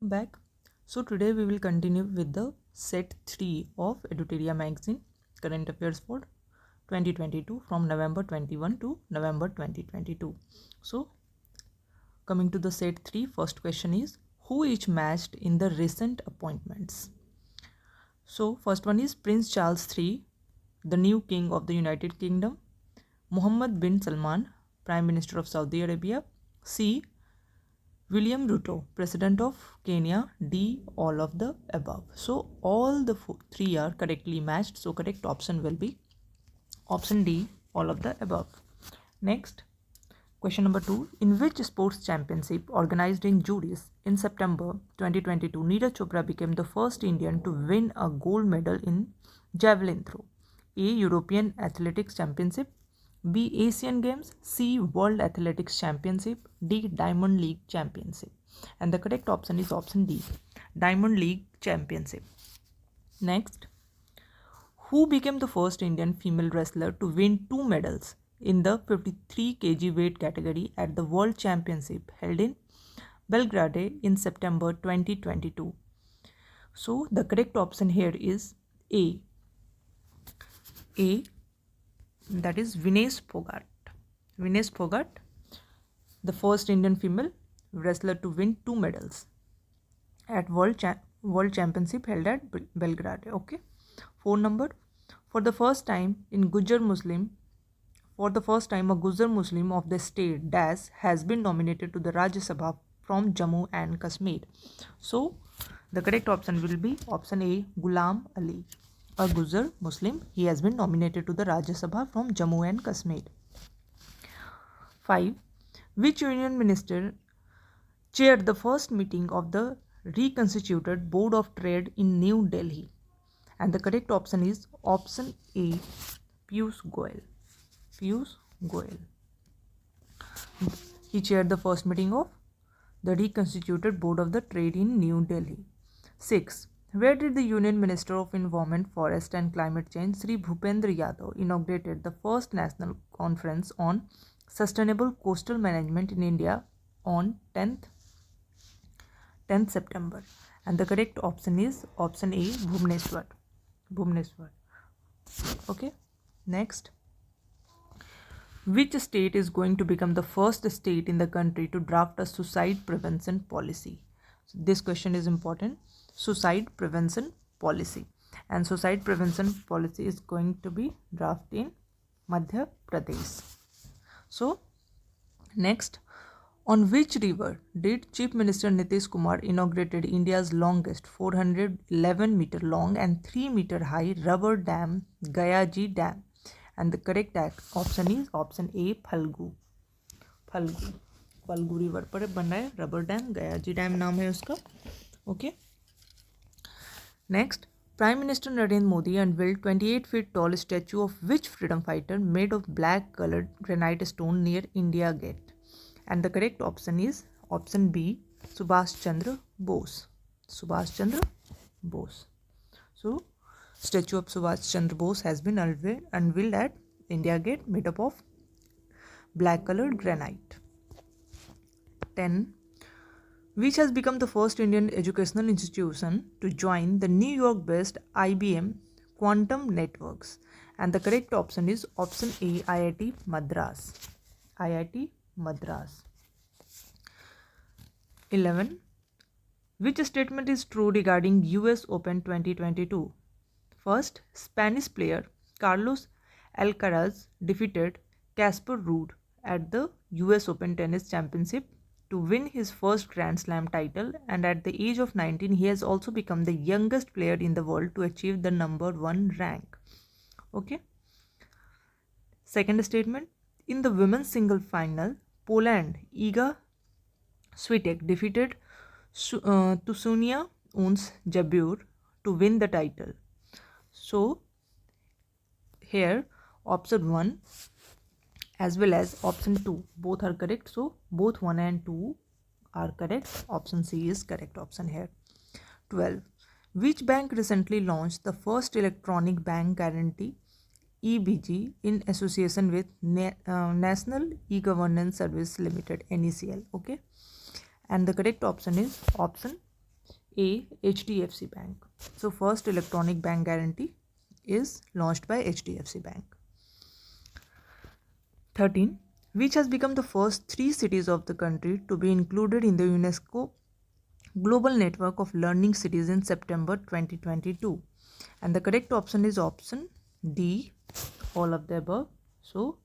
Back. So today we will continue with the set 3 of TERIA magazine current affairs for 2022 from November 21 to November 2022. So coming to the set 3, first question is who each matched in the recent appointments. So first one is Prince Charles III, the new king of the United Kingdom. Mohammed bin Salman, Prime Minister of Saudi Arabia. C. William Ruto, President of Kenya. D. All of the above. So all the three are correctly matched. So correct option will be option D, all of the above. Next, question number 2. In which sports championship organized in Juris in September 2022, Neeraj Chopra became the first Indian to win a gold medal in javelin throw? A. European Athletics Championship. B. Asian Games. C. World Athletics Championship. D. Diamond League Championship. And the correct option is option D, Diamond League Championship. Next, who became the first Indian female wrestler to win 2 medals in the 53 kg weight category at the World Championship held in Belgrade in September 2022? So the correct option here is A, that is Vinesh Phogat. Vinesh Phogat, the first Indian female wrestler to win 2 medals at World Championship held at Belgrade. Okay. 4 number. For the first time a Gujar Muslim of the state Dash has been nominated to the Rajya Sabha from Jammu and Kashmir. So the correct option will be option A, Ghulam Ali, a Gujar Muslim. He has been nominated to the Rajya Sabha from Jammu and Kashmir. 5. Which union minister chaired the first meeting of the reconstituted Board of Trade in New Delhi? And the correct option is option A, Piyush Goyal. Piyush Goyal. He chaired the first meeting of the reconstituted Board of the Trade in New Delhi. 6. Where did the Union Minister of Environment, Forest and Climate Change, Sri Bhupendra Yadav, inaugurated the first National Conference on Sustainable Coastal Management in India on 10th September? And the correct option is option A, Bhubaneswar. Okay. Next, which state is going to become the first state in the country to draft a suicide prevention policy? So this question is important. Suicide prevention policy, and suicide prevention policy is going to be drafted in Madhya Pradesh. So next, on which river did Chief Minister Nitish Kumar inaugurated India's longest 411-meter long and 3-meter high rubber dam, Gayaji Dam? And the correct option is option A, Phalgu river पर बना है rubber dam, Gayaji dam नाम है उसका. Okay. Next, Prime Minister Narendra Modi unveiled 28 feet tall statue of which freedom fighter made of black colored granite stone near India Gate? And the correct option is option B, Subhash Chandra Bose. So statue of Subhash Chandra Bose has been unveiled at India Gate, made up of black colored granite. 10. Which has become the first Indian educational institution to join the New York based IBM Quantum Networks? And the correct option is option A, IIT Madras. 11. Which statement is true regarding US Open 2022? First, Spanish player Carlos Alcaraz defeated Casper Ruud at the US Open Tennis Championship to win his first Grand Slam title, and at the age of 19 he has also become the youngest player in the world to achieve the number 1 rank. Okay. Second statement, in the women's single final, Poland Iga Swiatek defeated Tusunia Ons Jabeur to win the title. So here option 1 as well as option 2 both are correct. So both 1 and 2 are correct. Option C is correct option here. 12. Which bank recently launched the first electronic bank guarantee EBG in association with National E-Governance Service Limited, NECL? Okay. And the correct option is option A. HDFC Bank. So first electronic bank guarantee is launched by HDFC Bank. 13. Which has become the first 3 cities of the country to be included in the UNESCO Global Network of Learning Cities in September 2022? And the correct option is option D, all of the above. So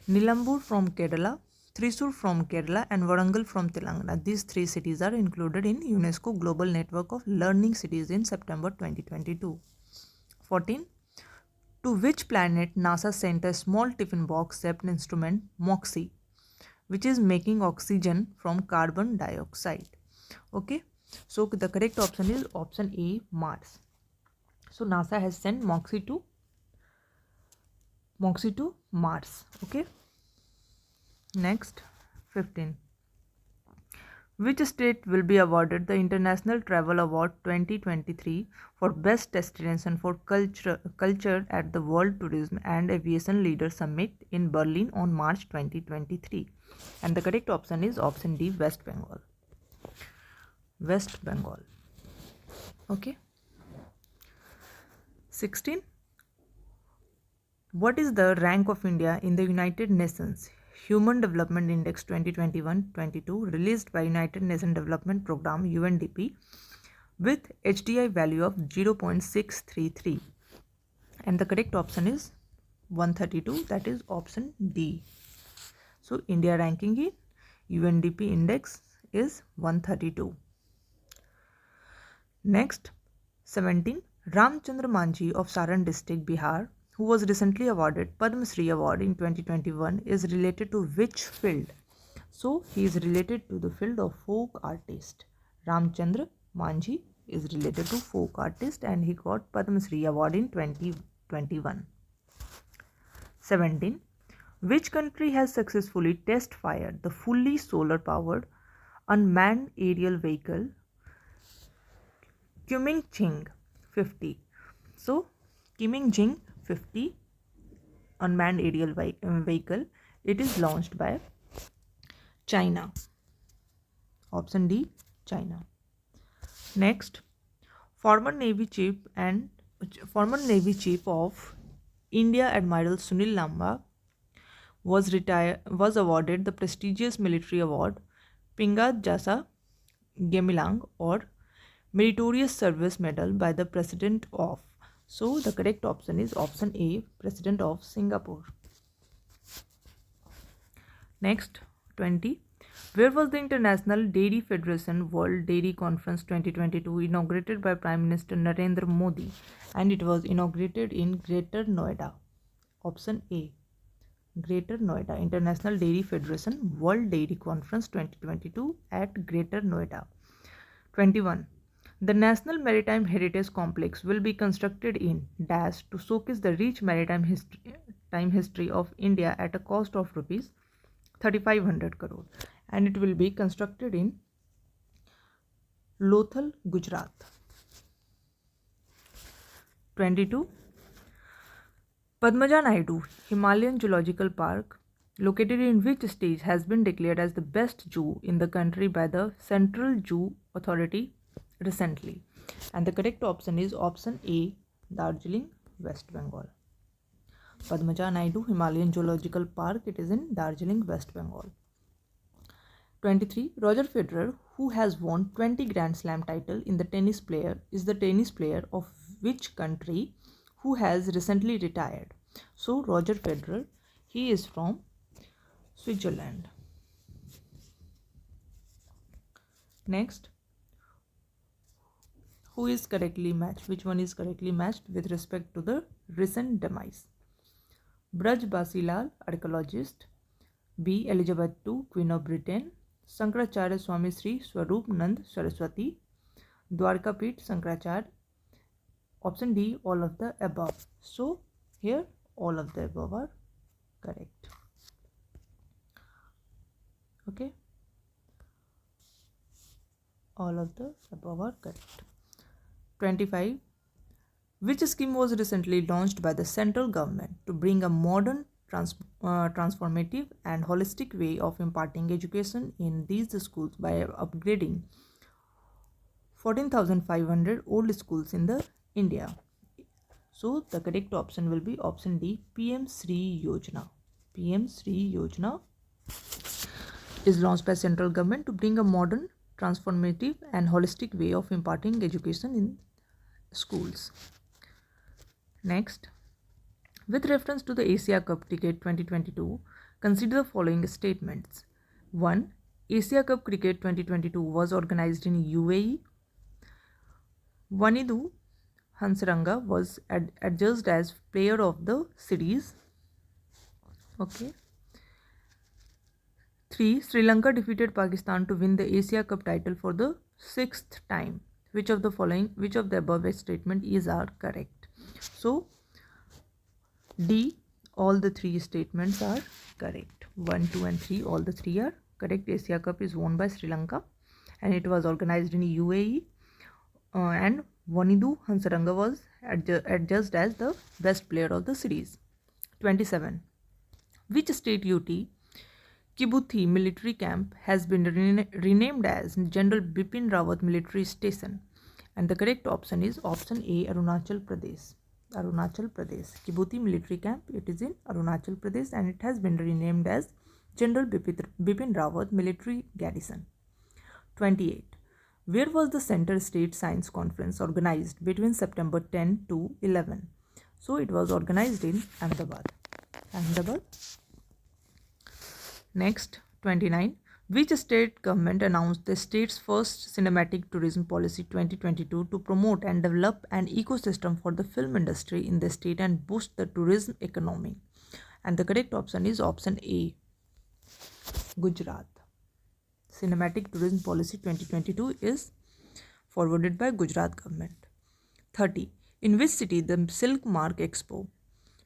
Nilambur from Kerala, Thrissur from Kerala and Warangal from Telangana. These 3 cities are included in UNESCO Global Network of Learning Cities in September 2022. 14. To which planet NASA sent a small tiffin box shaped instrument MOXIE, which is making oxygen from carbon dioxide? Okay, so the correct option is option A, Mars. So NASA has sent MOXIE to Mars. Okay. Next, 15. Which state will be awarded the International Travel Award 2023 for Best Destination for Culture at the World Tourism and Aviation Leaders Summit in Berlin on March 2023? And the correct option is option D, West Bengal. West Bengal. Okay. 16. What is the rank of India in the United Nations Human Development Index 2021-22 released by United Nations Development Programme UNDP with HDI value of 0.633? And the correct option is 132, that is option D. So India ranking in UNDP index is 132. Next, 17. Ramchandra Manji of Saran district, Bihar, who was recently awarded Padma Shri Award in 2021, is related to which field? So he is related to the field of folk artist. Ramchandra Manji is related to folk artist and he got Padma Shri Award in 2021. 17. Which country has successfully test fired the fully solar powered unmanned aerial vehicle Kunming 50? So Kunming 50 unmanned aerial vehicle, it is launched by China. Option D, China. Next, former Navy Chief of India Admiral Sunil Lamba was awarded the prestigious military award Pingat Jasa Gemilang or Meritorious Service Medal by the President of. So the correct option is option A, President of Singapore. Next, 20. Where was the International Dairy Federation World Dairy Conference 2022 inaugurated by Prime Minister Narendra Modi? And it was inaugurated in Greater Noida. Option A, Greater Noida. International Dairy Federation World Dairy Conference 2022 at Greater Noida. 21. The National Maritime Heritage Complex will be constructed in Dash to showcase the rich maritime history of India at a cost of rupees 3,500 crore, and it will be constructed in Lothal, Gujarat. 22. Padmaja Naidu Himalayan Zoological Park, located in which state, has been declared as the best zoo in the country by the Central Zoo Authority recently? And the correct option is option A, Darjeeling, West Bengal. Padmaja Naidu Himalayan Zoological Park, it is in Darjeeling, West Bengal. 23. Roger Federer, who has won 20 Grand Slam title in the tennis player of which country who has recently retired? So Roger Federer, he is from Switzerland. Next, who is correctly matched? Which one is correctly matched with respect to the recent demise? Braj Basilal, archaeologist. B. Elizabeth II, Queen of Britain. Shankaracharya Swami Sri Swarup Nand Saraswati. Dwarkapit Shankaracharya. Option D, all of the above. So here all of the above are correct. Okay, all of the above are correct. 25. Which scheme was recently launched by the central government to bring a modern, transformative and holistic way of imparting education in these schools by upgrading 14,500 old schools in the India. So the correct option will be option D, PM Sri Yojana. PM Sri Yojana is launched by central government to bring a modern, transformative and holistic way of imparting education in schools. Next, with reference to the Asia Cup Cricket 2022, consider the following statements. 1. Asia Cup Cricket 2022 was organized in UAE. Vanidu Hansranga was adjudged as player of the series. Okay. 3. Sri Lanka defeated Pakistan to win the Asia Cup title for the 6th time. Which of the above statement are correct? So D, all the three statements are correct. 1, 2 and 3, all the three are correct. Asia Cup is won by Sri Lanka and it was organized in UAE, and Vanidu Hansaranga was adjudged as the best player of the series. 27. Which state UT Kibuthi military camp has been renamed as General Bipin Rawat Military Station? And the correct option is option A, Arunachal Pradesh. Arunachal Pradesh. Kibuthi military camp, it is in Arunachal Pradesh and it has been renamed as General Bipin Rawat Military Garrison. 28. Where was the Center State Science Conference organized between September 10 to 11? So it was organized in Ahmedabad. Next, 29. Which state government announced the state's first cinematic tourism policy 2022 to promote and develop an ecosystem for the film industry in the state and boost the tourism economy? And the correct option is option A, Gujarat. Cinematic Tourism Policy 2022 is forwarded by Gujarat government. 30. In which city the Silk Mark Expo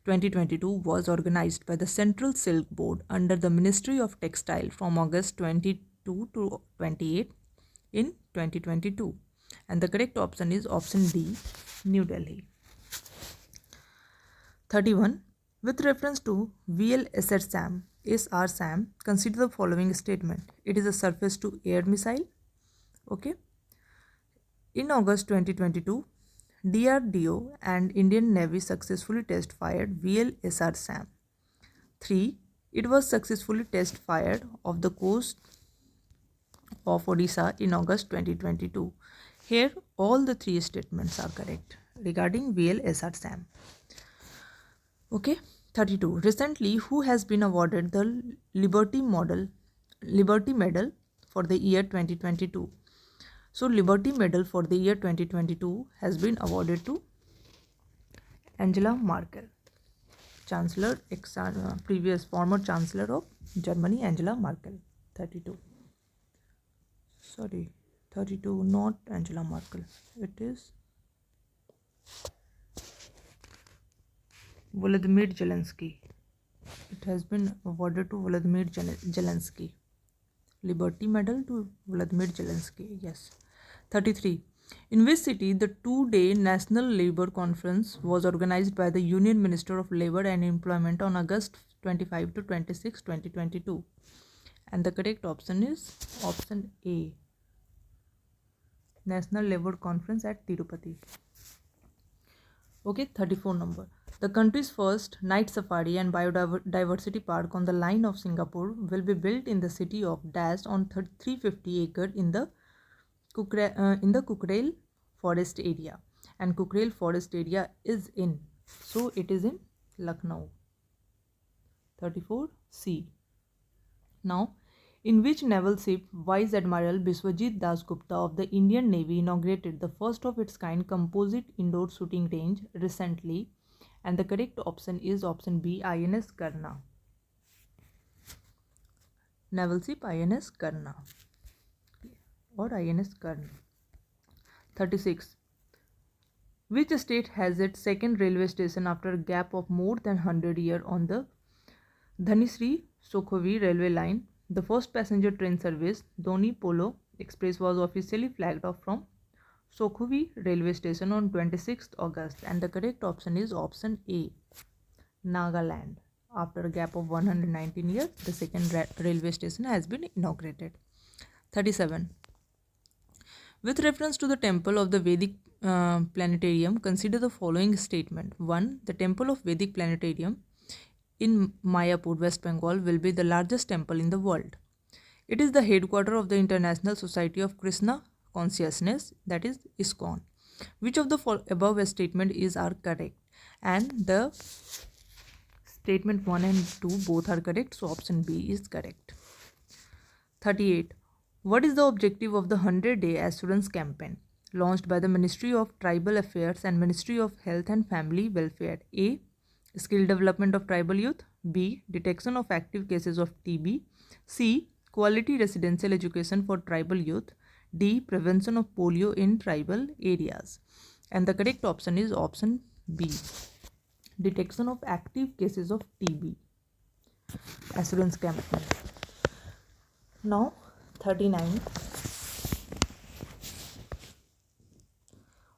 2022 was organized by the Central Silk Board under the Ministry of Textile from August 22 to 28 in 2022? And the correct option is option D, New Delhi. 31. With reference to VLSR SAM, consider the following statement. It is a surface to air missile. Okay. In August 2022, DRDO and Indian Navy successfully test-fired VLSR SAM. 3. It was successfully test-fired off the coast of Odisha in August 2022. Here, all the three statements are correct regarding VLSR SAM. Okay. 32. Recently, who has been awarded the Liberty Medal for the year 2022? So, Liberty Medal for the year 2022 has been awarded to Angela Merkel, former Chancellor of Germany, Angela Merkel. 32. Sorry, 32, not Angela Merkel. It is Volodymyr Zelensky. It has been awarded to Volodymyr Zelensky. Liberty Medal to Volodymyr Zelensky. Yes. 33. In which city the 2-day National Labour Conference was organized by the Union Minister of Labour and Employment on August 25 to 26, 2022? And the correct option is option A, National Labour Conference at Tirupati. Okay, 34 number. The country's first night safari and biodiversity park on the line of Singapore will be built in the city of Dash on 350 acre in the Kukrail forest area, and Kukrail forest area is in, so it is in Lucknow. 34C. Now, in which naval ship Vice Admiral Biswajit Das Gupta of the Indian Navy inaugurated the first of its kind composite indoor shooting range recently? And the correct option is option B, INS Karna. Naval ship INS Karna or INS Karna. 36. Which state has its second railway station after a gap of more than 100 years on the Dhanisri Sokhovi railway line? The first passenger train service, Doni Polo Express, was officially flagged off from Sokhovi railway station on 26th August, and the correct option is option A, Nagaland. After a gap of 119 years, the second railway station has been inaugurated. 37. With reference to the temple of the Vedic planetarium, consider the following statement. 1. The temple of Vedic planetarium in Mayapur, West Bengal will be the largest temple in the world. It is the headquarters of the International Society of Krishna Consciousness, that is ISKCON. Which of the above statement are correct? And the statement 1 and 2 both are correct, so option B is correct. 38. What is the objective of the 100-day Assurance campaign launched by the Ministry of Tribal Affairs and Ministry of Health and Family Welfare? A. Skill development of tribal youth. B. Detection of active cases of TB. C. Quality residential education for tribal youth. D. Prevention of polio in tribal areas. And the correct option is option B. Detection of active cases of TB. Assurance campaign. Now 39.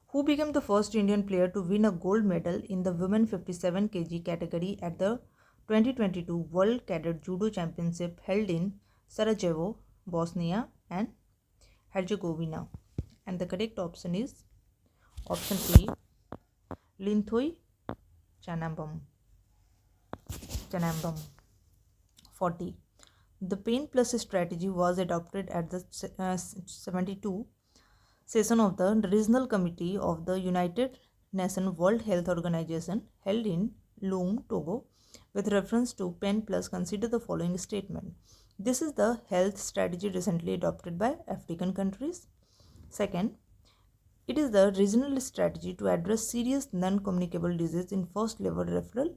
Who became the first Indian player to win a gold medal in the women 57 kg category at the 2022 World Cadet Judo Championship held in Sarajevo, Bosnia and Herzegovina? And the correct option is option A. Linthoi Chanambam. 40. The pain plus strategy was adopted at the 72 session of the Regional Committee of the United Nations World Health Organization held in Loum, Togo. With reference to pain plus, consider the following statement. This is the health strategy recently adopted by African countries. Second, it is the regional strategy to address serious non-communicable disease in first level referral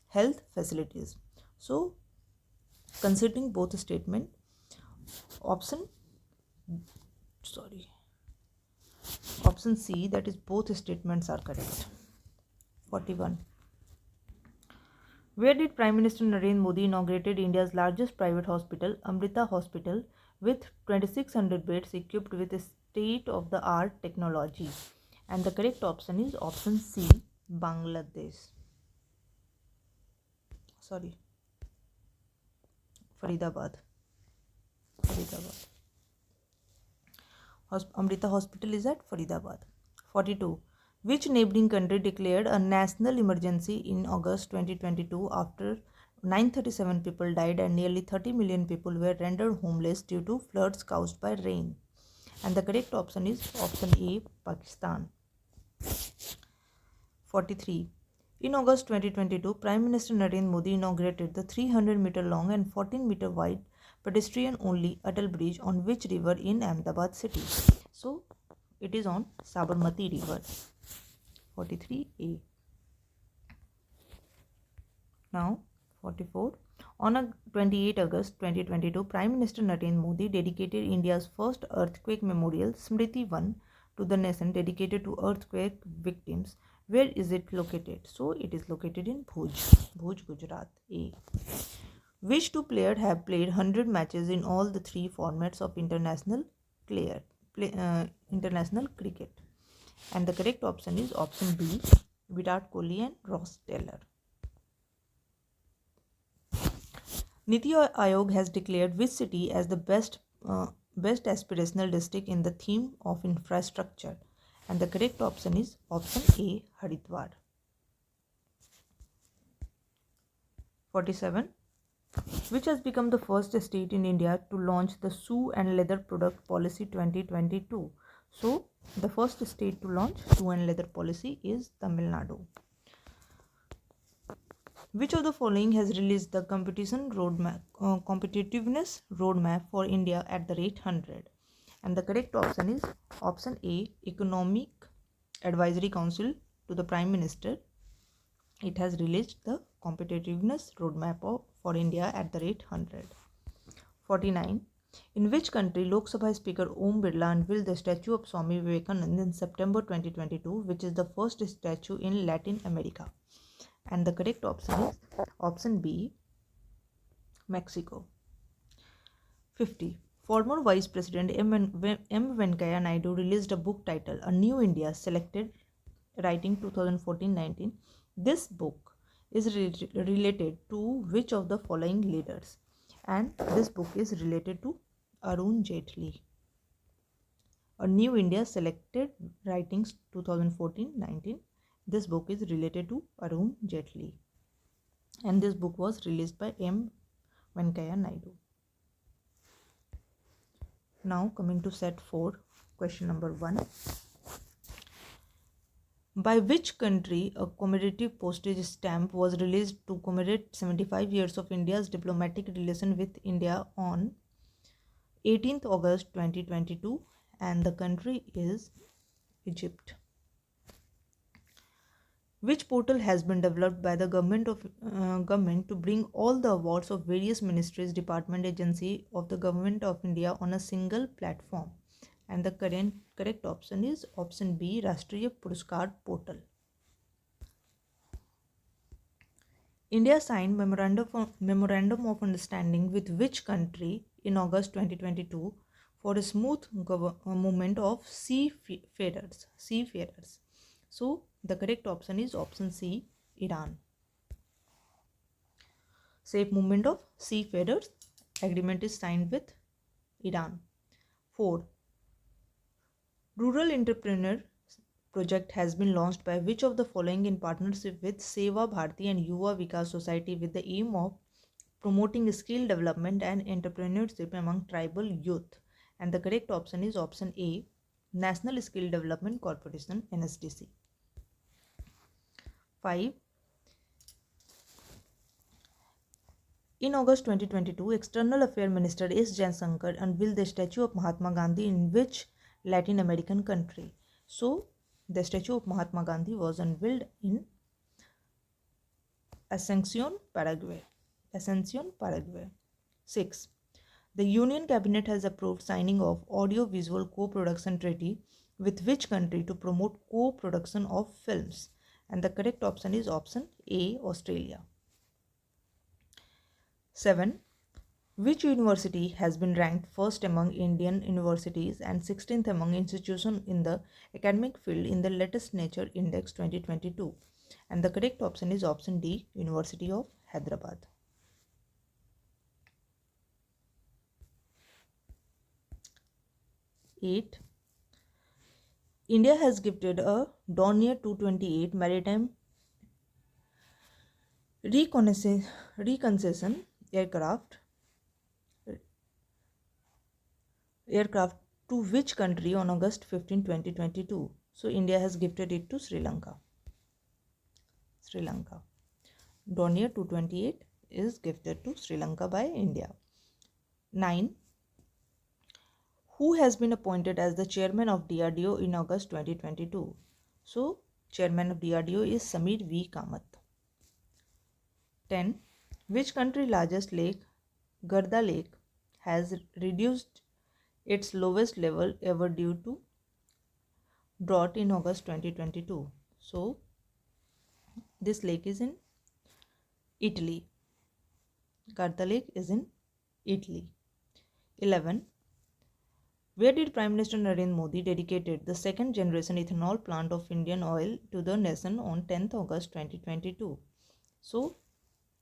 health facilities. So, considering both statement, option C, that is both statements are correct. 41. Where did Prime Minister Narendra Modi inaugurated India's largest private hospital, Amrita Hospital, with 2600 beds equipped with state-of-the-art technology? And the correct option is option C, Bangladesh. Faridabad. Amrita Hospital is at Faridabad. 42. Which neighboring country declared a national emergency in August 2022 after 937 people died and nearly 30 million people were rendered homeless due to floods caused by rain? And the correct option is option A, Pakistan. 43. In August 2022, Prime Minister Narendra Modi inaugurated the 300-meter long and 14-meter wide pedestrian-only Atal Bridge on which river in Ahmedabad city? So, it is on Sabarmati river. 43A. Now, 44. On 28 August 2022, Prime Minister Narendra Modi dedicated India's first earthquake memorial, Smriti 1, to the nation dedicated to earthquake victims. Where is it located? So, it is located in Bhuj, Gujarat. A. Which two players have played 100 matches in all the three formats of international cricket? And the correct option is option B, Virat Kohli and Ross Taylor. Niti Aayog has declared which city as the best aspirational district in the theme of infrastructure? And the correct option is option A, Haridwar. 47. Which has become the first state in India to launch the Shoe and Leather Product Policy 2022? So, the first state to launch Shoe and Leather Policy is Tamil Nadu. Which of the following has released the competitiveness roadmap for India at the rate 100? And the correct option is option A, Economic Advisory Council to the Prime Minister. It has released the competitiveness roadmap for India at the rate 100. 49. In which country Lok Sabha Speaker Om Birla unveiled the statue of Swami Vivekananda in September 2022, which is the first statue in Latin America? And the correct option is option B, Mexico. 50. Former Vice President M. Venkaiah Naidu released a book titled A New India Selected Writing 2014-19. This book is related to which of the following leaders? And this book is related to Arun Jaitley. A New India Selected Writings 2014-19. This book is related to Arun Jaitley, and this book was released by M. Venkaiah Naidu. Now coming to set 4, question number 1. By which country a commemorative postage stamp was released to commemorate 75 years of India's diplomatic relation with India on 18th August 2022, and the country is Egypt. Which portal has been developed by the government to bring all the awards of various ministries, department, agency of the government of India on a single platform? And the correct option is option B, Rashtriya Puraskar Portal. India signed memorandum of understanding with which country in August 2022 for a smooth movement of seafarers? So the correct option is option C, Iran. Safe movement of seafarers agreement is signed with Iran. 4. Rural Entrepreneur Project has been launched by which of the following in partnership with Seva Bharati and Yuva Vikas Society with the aim of promoting skill development and entrepreneurship among tribal youth? And the correct option is option A, National Skill Development Corporation, NSDC. 5. In August 2022, External Affairs Minister S. Jaishankar unveiled the statue of Mahatma Gandhi in which Latin American country? So, the statue of Mahatma Gandhi was unveiled in Asunción, Paraguay. 6. The Union Cabinet has approved signing of audio-visual co-production treaty with which country to promote co-production of films? And the correct option is option A, Australia. 7. Which university has been ranked first among Indian universities and 16th among institutions in the academic field in the latest Nature Index 2022? And the correct option is option D, University of Hyderabad. 8. India has gifted a Dornier 228 maritime reconnaissance aircraft to which country on August 15, 2022? So India has gifted it to Sri Lanka. Dornier 228 is gifted to Sri Lanka by India. 9. Who has been appointed as the chairman of DRDO in August 2022? So chairman of DRDO is Samir V. Kamath. 10. Which country largest lake, Garda Lake, has reduced its lowest level ever due to drought in August 2022? So this lake is in Italy. Garda Lake is in Italy. 11. Where did Prime Minister Narendra Modi dedicated the second generation ethanol plant of Indian Oil to the nation on 10th August 2022? So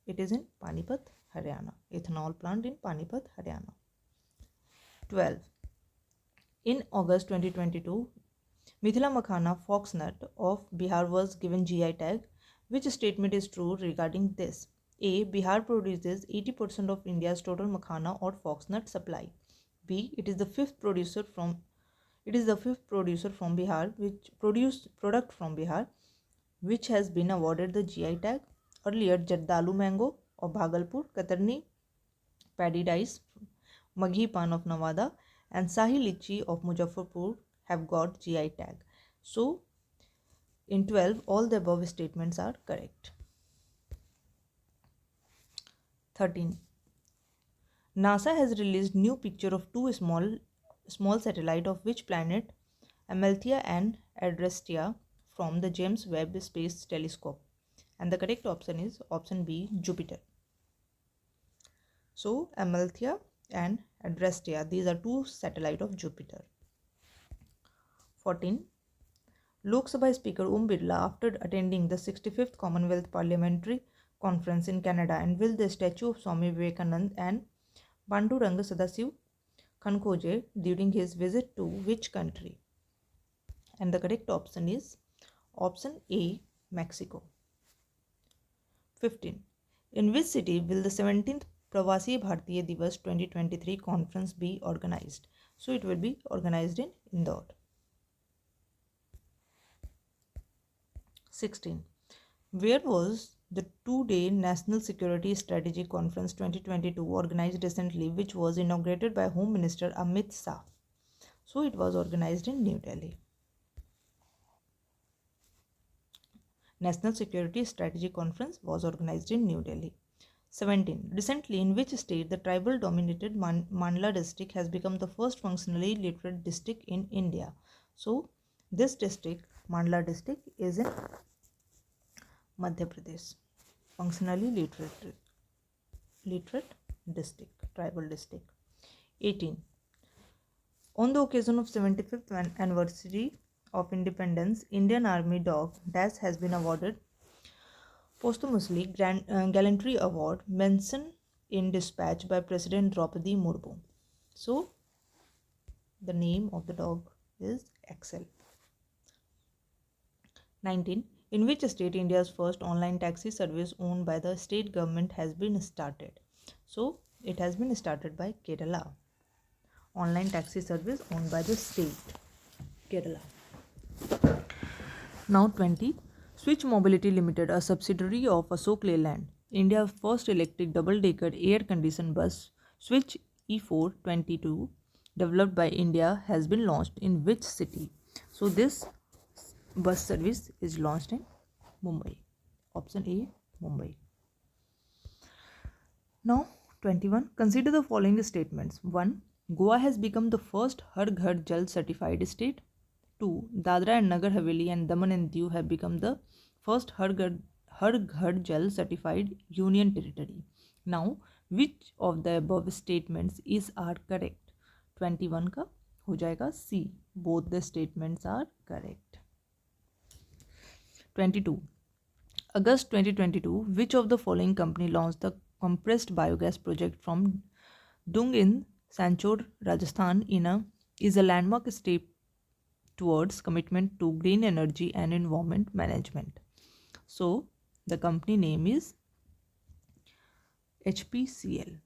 it is in Panipat, Haryana. Ethanol plant in Panipat, Haryana. 12. In August 2022, Mithila Makhana foxnut of Bihar was given GI tag. Which statement is true regarding this? A. Bihar produces 80% of India's total makhana or foxnut supply. B. It is the fifth producer from Bihar which produced product from Bihar which has been awarded the GI tag. Earlier, Jardalu mango of Bhagalpur, Katarni paddy rice, Maghi pan of Nawada, and Sahi Lichi of Muzaffarpur have got GI tag. So, in 12, all the above statements are correct. 13. NASA has released new picture of two small satellite of which planet, Amalthea and Adrastea, from the James Webb Space Telescope. And the correct option is option B, Jupiter. So, Amalthea and Adrastea, these are two satellites of Jupiter. 14. Lok Sabha Speaker Om Birla, after attending the 65th Commonwealth Parliamentary Conference in Canada, unveiled the statue of Swami Vivekananda and Panduranga Sadasiv Khankhoje during his visit to which country? And the correct option is option A, Mexico. 15. In which city will the 17th Pravasi Bharatiya Divas 2023 conference be organized? So it will be organized in Indore. 16. Where was the two-day National Security Strategy Conference 2022 organized recently, which was inaugurated by Home Minister Amit Shah? So it was organized in New Delhi. National Security Strategy Conference was organized in New Delhi. 17. Recently, in which state the tribal-dominated Mandla district has become the first functionally literate district in India? So, this district, Mandla district, is in Madhya Pradesh. Functionally literate district, tribal district. 18. On the occasion of 75th anniversary of independence, Indian Army Dog Dash has been awarded posthumously Gallantry Award mentioned in dispatch by President Draupadi Murmu. So, the name of the dog is Excel. 19. In which state India's first online taxi service owned by the state government has been started? So, it has been started by Kerala. Online taxi service owned by the state, Kerala. Now 20. Switch Mobility Limited, a subsidiary of Ashok Leyland, India's first electric double-decker air-conditioned bus, Switch E422, developed by India, has been launched in which city? So this bus service is launched in Mumbai. Option A, Mumbai. Now 21. Consider the following statements. 1. Goa has become the first Har Ghar Jal certified state. 2. Dadra and Nagar Haveli and Daman and Diu have become the first Har Ghar Jal certified union territory. Now, which of the above statements are correct? 21 का हो जाएगा C. Both the statements are correct. 22. August 2022, which of the following company launched the compressed biogas project from Dung in Sanchor, Rajasthan is a landmark step towards commitment to green energy and environment management. So, the company name is HPCL.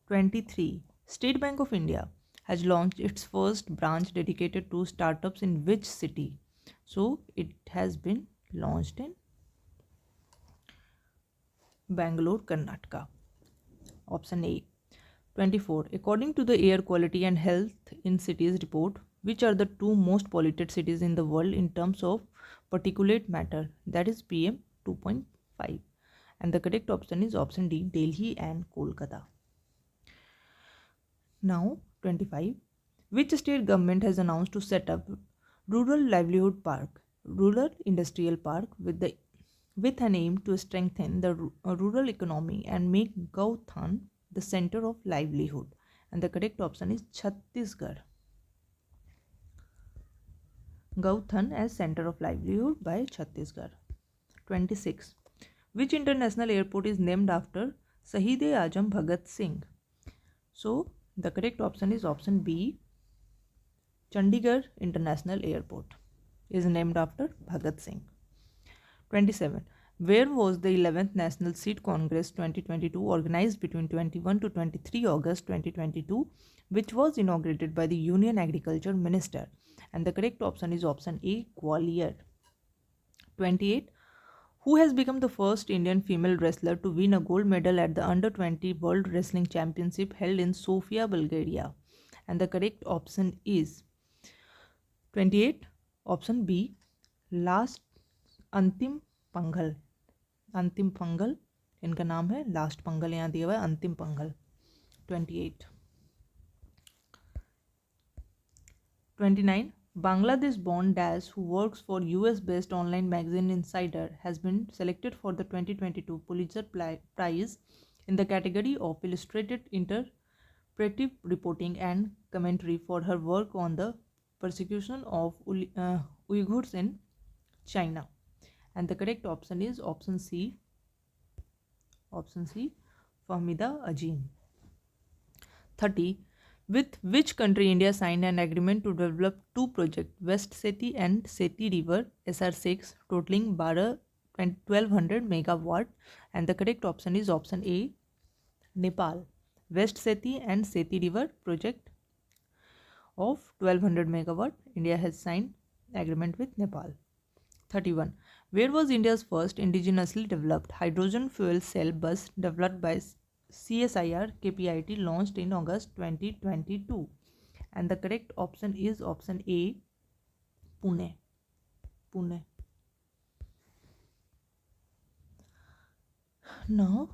23. State Bank of India has launched its first branch dedicated to startups in which city? So, it has been launched in Bangalore, Karnataka. Option A. 24. According to the Air Quality and Health in Cities report, which are the two most polluted cities in the world in terms of particulate matter? That is PM 2.5. And the correct option is option D, Delhi and Kolkata. Now 25. Which state government has announced to set up Rural Livelihood Park, Rural Industrial Park with an aim to strengthen the rural economy and make Gauthan the center of livelihood? And the correct option is Chhattisgarh. Gauthan as center of livelihood by Chhattisgarh. 26. Which international airport is named after Shahid-e-Azam Bhagat Singh? So, the correct option is option B. Chandigarh International Airport is named after Bhagat Singh. 27. Where was the 11th National Seed Congress 2022 organized between 21 to 23 August 2022, which was inaugurated by the Union Agriculture Minister? And the correct option is option A, Gwalior. 28. Who has become the first Indian female wrestler to win a gold medal at the Under-20 World Wrestling Championship held in Sofia, Bulgaria? And the correct option is 28. Option B, last अंतिम पंघल. अंतिम पंघल इनका नाम है, last Panghal यहाँ दिया हुआ है, अंतिम Panghal. 28. 29. Bangladesh-born Dash, who works for US-based online magazine Insider, has been selected for the 2022 Pulitzer Prize in the category of illustrated interpretive reporting and commentary for her work on the persecution of Uyghurs in China. And the correct option is option C. Option C, Fahmida Ajim. 30. With which country India signed an agreement to develop two projects, West Seti and Seti River SR6, totaling 1200 megawatt, and the correct option is option A, Nepal. West Seti and Seti River project of 1200 megawatt, India has signed agreement with Nepal. 31. Where was India's first indigenously developed hydrogen fuel cell bus developed by CSIR KPIT launched in August 2022? And the correct option is option A, Pune. Pune. Now,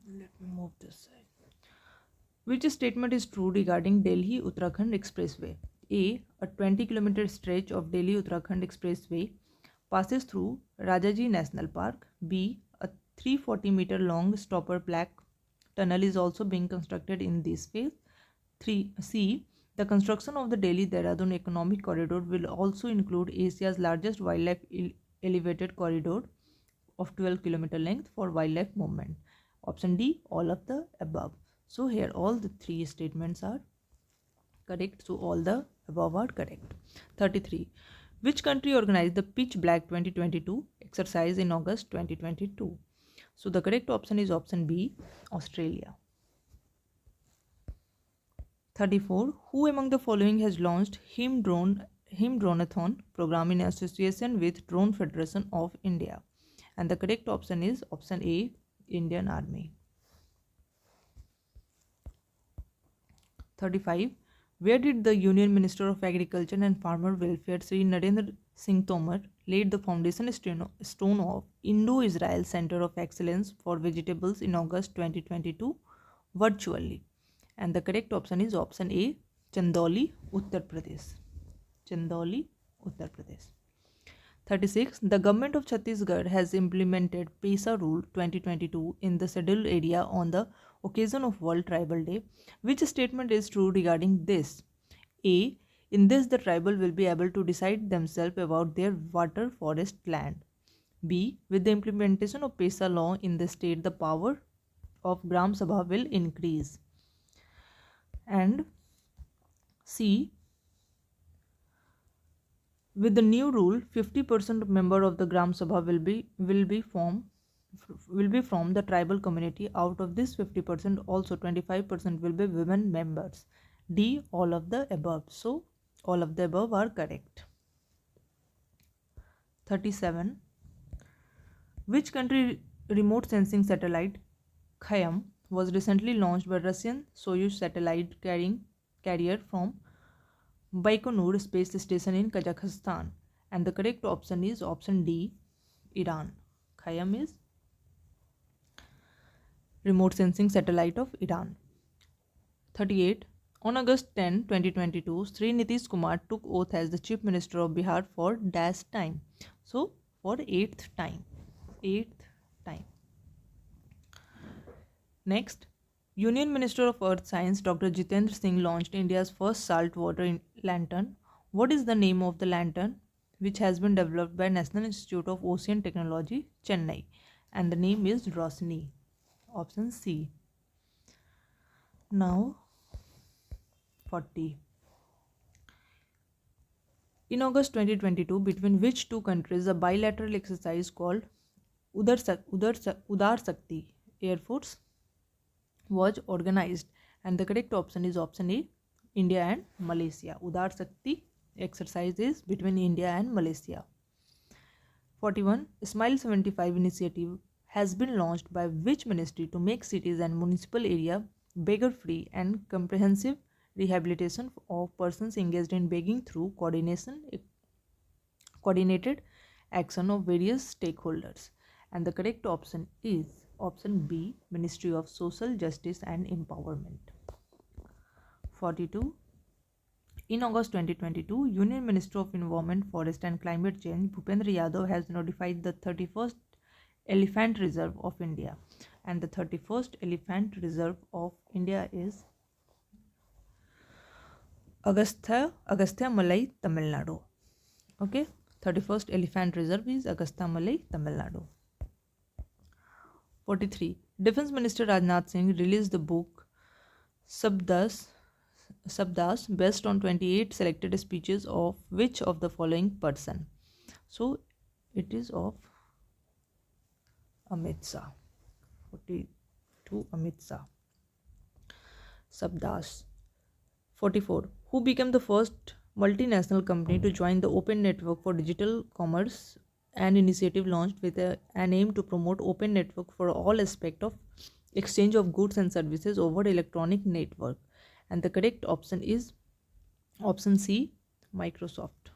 let me move this side. Which statement is true regarding Delhi Uttarakhand Expressway? A. A 20-kilometer stretch of Delhi Uttarakhand Expressway passes through Rajaji National Park. B. A 340-meter long stopper black tunnel is also being constructed in this phase. 3. C. The construction of the Delhi-Dehradun Economic Corridor will also include Asia's largest wildlife elevated corridor of 12-kilometer length for wildlife movement. Option D. All of the above. So here all the three statements are correct. So all the above are correct. 33. Which country organized the Pitch Black 2022 exercise in August 2022? So the correct option is option B, Australia. 34. Who among the following has launched Him Droneathon program in association with Drone Federation of India? And the correct option is option A, Indian Army. 35. Where did the Union Minister of Agriculture and Farmer Welfare Sri Narendra Singh Tomar laid the foundation stone of Indo-Israel Center of Excellence for Vegetables in August 2022 virtually? And the correct option is option A, Chandauli, Uttar Pradesh. Chandauli, Uttar Pradesh. 36. The government of Chhattisgarh has implemented PESA Rule 2022 in the scheduled area on the occasion of World Tribal Day. Which statement is true regarding this? A. In this, the tribal will be able to decide themselves about their water, forest, land. B. With the implementation of PESA law in the state, the power of Gram Sabha will increase. And C. With the new rule, 50% member of the Gram Sabha will be from the tribal community. Out of this 50%, also 25% will be women members. D. All of the above. So all of the above are correct. 37. Which country remote sensing satellite Khayyam was recently launched by Russian Soyuz satellite carrier from Baikonur space station in Kazakhstan? And the correct option is option D, Iran. Khayyam is remote sensing satellite of Iran. 38. On August 10, 2022, Sri Nitish Kumar took oath as the Chief Minister of Bihar for dash time. So for 8th time. Next, Union Minister of Earth Science Dr. Jitendra Singh launched India's first saltwater lantern. What is the name of the lantern which has been developed by National Institute of Ocean Technology, Chennai? And the name is Roshni. Option C. Now 40. In August 2022, between which two countries a bilateral exercise called Udar Sakti Air Force was organized? And the correct option is option A, India and Malaysia. Udar Sakti exercise is between India and Malaysia. 41. Smile 75 initiative has been launched by which ministry to make cities and municipal area beggar free and comprehensive rehabilitation of persons engaged in begging through coordinated action of various stakeholders? And the correct option is option B, Ministry of Social Justice and Empowerment. 42. In August 2022, Union Minister of Environment, Forest and Climate Change Bhupendra Yadav has notified the 31st Elephant Reserve of India. And the 31st Elephant Reserve of India is Agastya Malai, Tamil Nadu. Okay, 31st Elephant Reserve is Agastya Malai, Tamil Nadu. 43. Defense Minister Rajnath Singh released the book Sabdas based on 28 selected speeches of which of the following person? So it is of Amit Shah. 42 Amit Shah. Sabdas. 44. Who became the first multinational company to join the Open Network for Digital Commerce, an initiative launched with an aim to promote open network for all aspects of exchange of goods and services over electronic network? And the correct option is option C, Microsoft.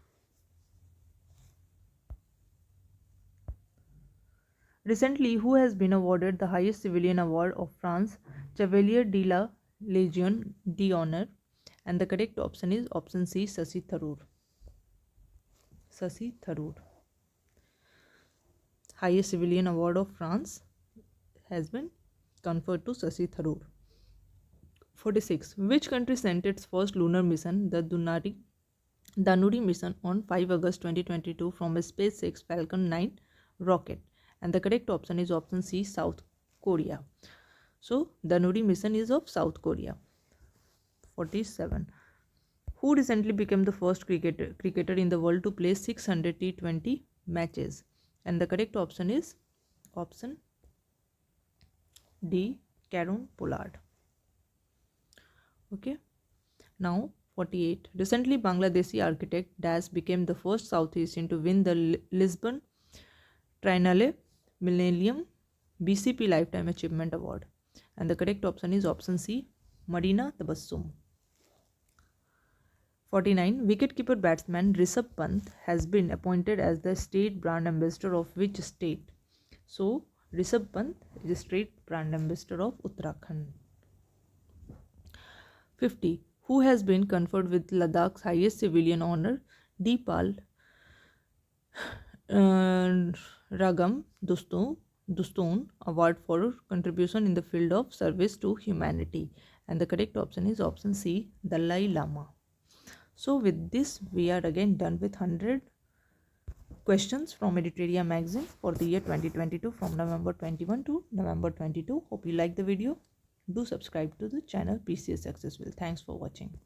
Recently, who has been awarded the highest civilian award of France, Chevalier de la Légion d'Honneur? And the correct option is option C, Shashi Tharoor. Shashi Tharoor. Highest civilian award of France has been conferred to Shashi Tharoor. 46. Which country sent its first lunar mission, the Danuri mission, on 5 August 2022 from a SpaceX Falcon 9 rocket? And the correct option is option C, South Korea. So, Danuri mission is of South Korea. 47. Who recently became the first cricketer in the world to play 600 T20 matches? And the correct option is option D, Karun Pollard. Okay. Now 48. Recently, Bangladeshi architect Dash became the first South Asian to win the Lisbon Triennale Millennium BCP Lifetime Achievement Award. And the correct option is option C, Marina Tabassum. 49. Wicketkeeper batsman Rishabh Pant has been appointed as the state brand ambassador of which state? So, Rishabh Pant is a state brand ambassador of Uttarakhand. 50. Who has been conferred with Ladakh's highest civilian honor, Deepal Ragam Dustone Award for contribution in the field of service to humanity? And the correct option is option C, Dalai Lama. So with this, we are again done with 100 questions from Edutaria magazine for the year 2022 from November 21 to November 22. Hope you like the video. Do subscribe to the channel PCS Accessible. Thanks for watching.